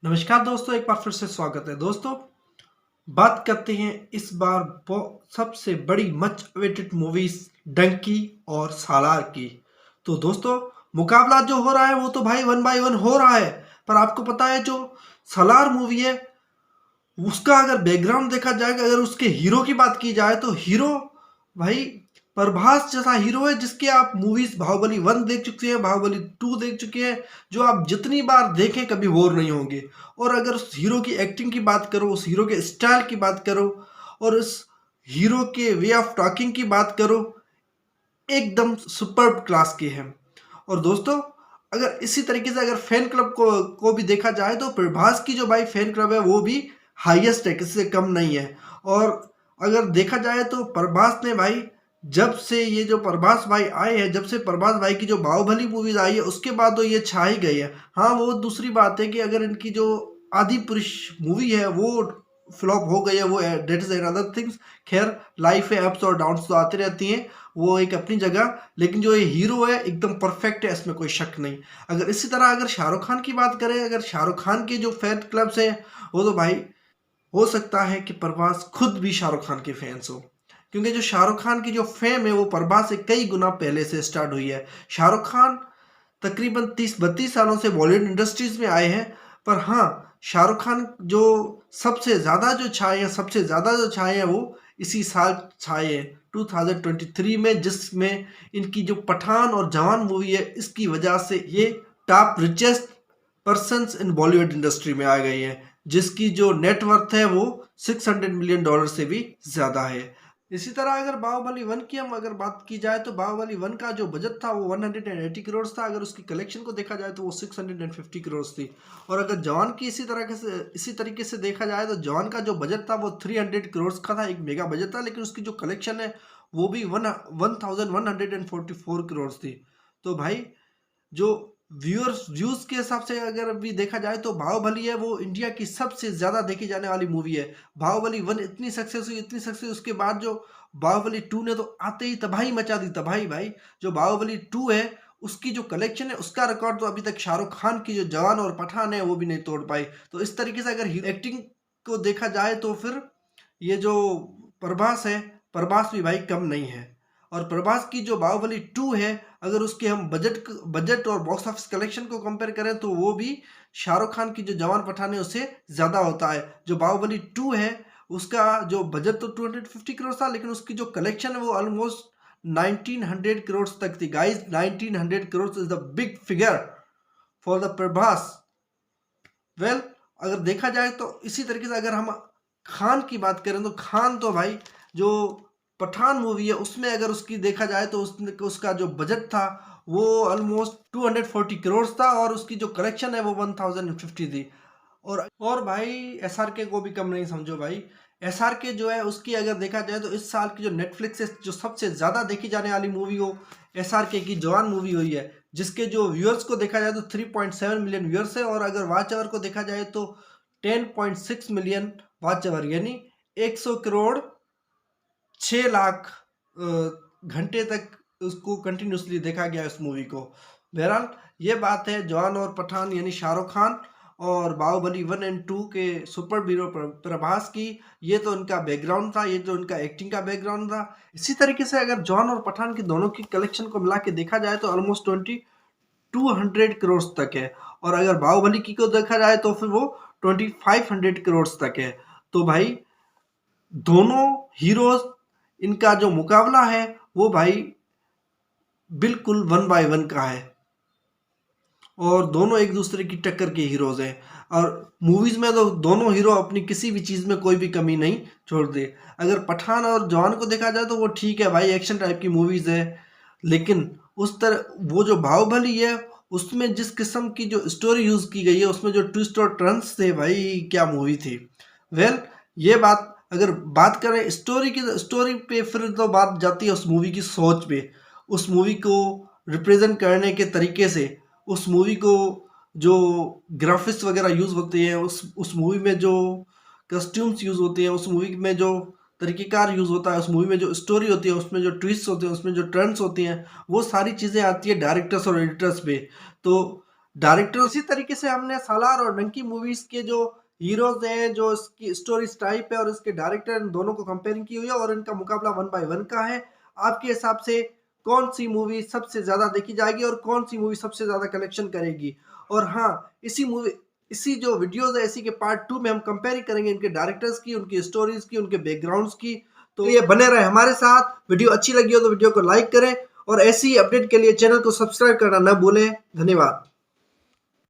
नमस्कार दोस्तों, एक बार फिर से स्वागत है। दोस्तों, बात करते हैं इस बार सबसे बड़ी मच अवेटेड मूवीज डंकी और सालार की। तो दोस्तों, मुकाबला जो हो रहा है वो तो भाई वन बाय वन हो रहा है। पर आपको पता है जो सालार मूवी है उसका अगर बैकग्राउंड देखा जाए, अगर उसके हीरो की बात की जाए तो हीरो भाई प्रभास जैसा हीरो है जिसके आप मूवीज बाहुबली 1 देख चुके हैं, बाहुबली 2 देख चुके हैं, जो आप जितनी बार देखें कभी बोर नहीं होंगे। और अगर उस हीरो की एक्टिंग की बात करो, उस हीरो के स्टाइल की बात करो और उस हीरो के वे ऑफ टॉकिंग की बात करो, एकदम सुपर क्लास के हैं। और दोस्तों, अगर इसी तरीके से अगर फैन क्लब को भी देखा जाए तो प्रभास की जो भाई फैन क्लब है वो भी हाईएस्ट है, किसी से कम नहीं है। और अगर देखा जाए तो प्रभास ने भाई जब से ये जो प्रभास भाई आए हैं, जब से प्रभास भाई की जो बाहुबली मूवीज आई है उसके बाद तो ये छा ही गई है। हाँ, वो दूसरी बात है कि अगर इनकी जो आदि पुरुष मूवी है वो फ्लॉप हो गई है, वो डेट इज अनदर थिंग्स। खैर, लाइफ है, अप्स और डाउन्स तो आती रहती हैं, वो एक अपनी जगह। लेकिन जो ये हीरो है एकदम परफेक्ट है, इसमें कोई शक नहीं। अगर इसी तरह अगर शाहरुख खान की बात करें, अगर शाहरुख खान के जो फैन क्लब्स हैं वो तो भाई हो सकता है कि प्रभास खुद भी शाहरुख खान के फैंस हो, क्योंकि जो शाहरुख खान की जो फेम है वो प्रभास से कई गुना पहले से स्टार्ट हुई है। शाहरुख खान तकरीबन 30-32 सालों से बॉलीवुड इंडस्ट्रीज में आए हैं। पर हाँ, शाहरुख खान जो सबसे ज़्यादा जो छाए हैं, सबसे ज़्यादा जो छाए हैं वो इसी साल छाए हैं 2023 में, जिसमें इनकी जो पठान और जवान मूवी है इसकी वजह से ये टॉप रिचेस्ट पर्सन्स इन बॉलीवुड इंडस्ट्री में आ गई है, जिसकी जो नेटवर्थ है वो $600 मिलियन से भी ज़्यादा है। इसी तरह अगर बाहुबली 1 की हम अगर बात की जाए तो बाहुबली 1 का जो बजट था वो 180 करोड़ था। अगर उसकी कलेक्शन को देखा जाए तो वो 650 करोड़ थी। और अगर जवान की इसी तरीके से देखा जाए तो जवान का जो बजट था वो 300 करोड़ का था, एक मेगा बजट था, लेकिन उसकी जो कलेक्शन है वो भी 1144 करोड़ थी। तो भाई जो व्यूज के हिसाब से अगर अभी देखा जाए तो बाहुबली है वो इंडिया की सबसे ज्यादा देखी जाने वाली मूवी है। बाहुबली 1 इतनी सक्सेस हुई, इतनी सक्सेस, उसके बाद जो बाहुबली 2 ने तो आते ही तबाही मचा दी, तबाही भाई। जो बाहुबली 2 है उसकी जो कलेक्शन है उसका रिकॉर्ड तो अभी तक शाहरुख खान की जो जवान और पठान है वो भी नहीं तोड़ पाई। तो इस तरीके से अगर एक्टिंग को देखा जाए तो फिर ये जो प्रभास है, प्रभास भी भाई कम नहीं है। और प्रभास की जो बाहुबली 2 है, अगर उसके हम बजट और बॉक्स ऑफिस कलेक्शन को कंपेयर करें तो वो भी शाहरुख खान की जो जवान पठान है उससे ज़्यादा होता है। जो बाहुबली 2 है उसका जो बजट तो 250 करोड़ था, लेकिन उसकी जो कलेक्शन है वो ऑलमोस्ट 1900 करोड़ तक थी। Guys, 1900 crore is the big figure for the Prabhas. Well, अगर देखा जाए तो इसी तरीके से अगर हम खान की बात करें तो खान तो भाई जो पठान मूवी है उसमें अगर उसकी देखा जाए तो उसका जो बजट था वो ऑलमोस्ट 240 करोड़ था और उसकी जो कलेक्शन है वो 1050 थी। और भाई एसआरके को भी कम नहीं समझो भाई। एसआरके जो है उसकी अगर देखा जाए तो इस साल की जो नेटफ्लिक्स से जो सबसे ज़्यादा देखी जाने वाली मूवी हो एसआरके की जवान मूवी हुई है, जिसके जो व्यूअर्स को देखा जाए तो 3.7 मिलियन व्यूअर्स है। और अगर वॉच आवर को देखा जाए तो 10.6 मिलियन वॉच आवर, यानी 100 करोड़ 6 लाख घंटे तक उसको कंटिन्यूसली देखा गया इस मूवी को। बहरहाल ये बात है जवान और पठान यानी शाहरुख खान और बाहुबली 1 और 2 के सुपर हीरो प्रभास की। ये तो उनका बैकग्राउंड था, ये तो उनका एक्टिंग का बैकग्राउंड था। इसी तरीके से अगर जवान और पठान की दोनों की कलेक्शन को मिला के देखा जाए तो ऑलमोस्ट 200 करोड़ तक है। और अगर बाहुबली की को देखा जाए तो फिर वो 2500 करोड़ तक है। तो भाई दोनों हीरोज, इनका जो मुकाबला है वो भाई बिल्कुल 1 बाय 1 का है और दोनों एक दूसरे की टक्कर के हीरोज हैं। और मूवीज में तो दोनों हीरो अपनी किसी भी चीज में कोई भी कमी नहीं छोड़ते। अगर पठान और जवान को देखा जाए तो वो ठीक है भाई, एक्शन टाइप की मूवीज है, लेकिन उस तरह वो जो बाहुबली है उसमें जिस किस्म की जो स्टोरी यूज की गई है, उसमें जो ट्विस्ट और टर्न्स थे भाई, क्या मूवी थी। वेल, ये बात अगर बात करें स्टोरी की, स्टोरी पे फिर तो बात जाती है उस मूवी की सोच पे, उस मूवी को रिप्रेजेंट करने के तरीके से, उस मूवी को जो ग्राफिक्स वगैरह यूज़ होते हैं, उस मूवी में जो कस्ट्यूम्स यूज़ होते हैं, उस मूवी में जो तरीक़ेकार यूज़ होता है, उस मूवी में जो स्टोरी होती है, उसमें जो ट्विस्ट होते हैं, उसमें जो टर्न्स होती हैं, वो सारी चीज़ें आती है डायरेक्टर्स और एडिटर्स पे। तो डायरेक्टर इसी तरीके से हमने सालार और डंकी मूवीज़ के जो हीरोज़ हैं, जो इसकी स्टोरीज़ टाइप है और इसके डायरेक्टर, इन दोनों को कंपेयरिंग की हुई है और इनका मुकाबला 1 बाय 1 का है। आपके हिसाब से कौन-सी मूवी सबसे ज़्यादा देखी जाएगी और कौन-सी मूवी सबसे ज़्यादा कलेक्शन करेगी? और हाँ, इसी जो वीडियोज़ है, इसी के पार्ट 2 में हम कंपेयरिंग करेंगे इनके डायरेक्टर्स की, उनकी स्टोरीज़ की, उनके बैकग्राउंड्स की। तो ये बने रहे हमारे साथ। वीडियो अच्छी लगी हो तो वीडियो को लाइक करें और ऐसी ही अपडेट के लिए चैनल को सब्सक्राइब करना ना भूलें। धन्यवाद।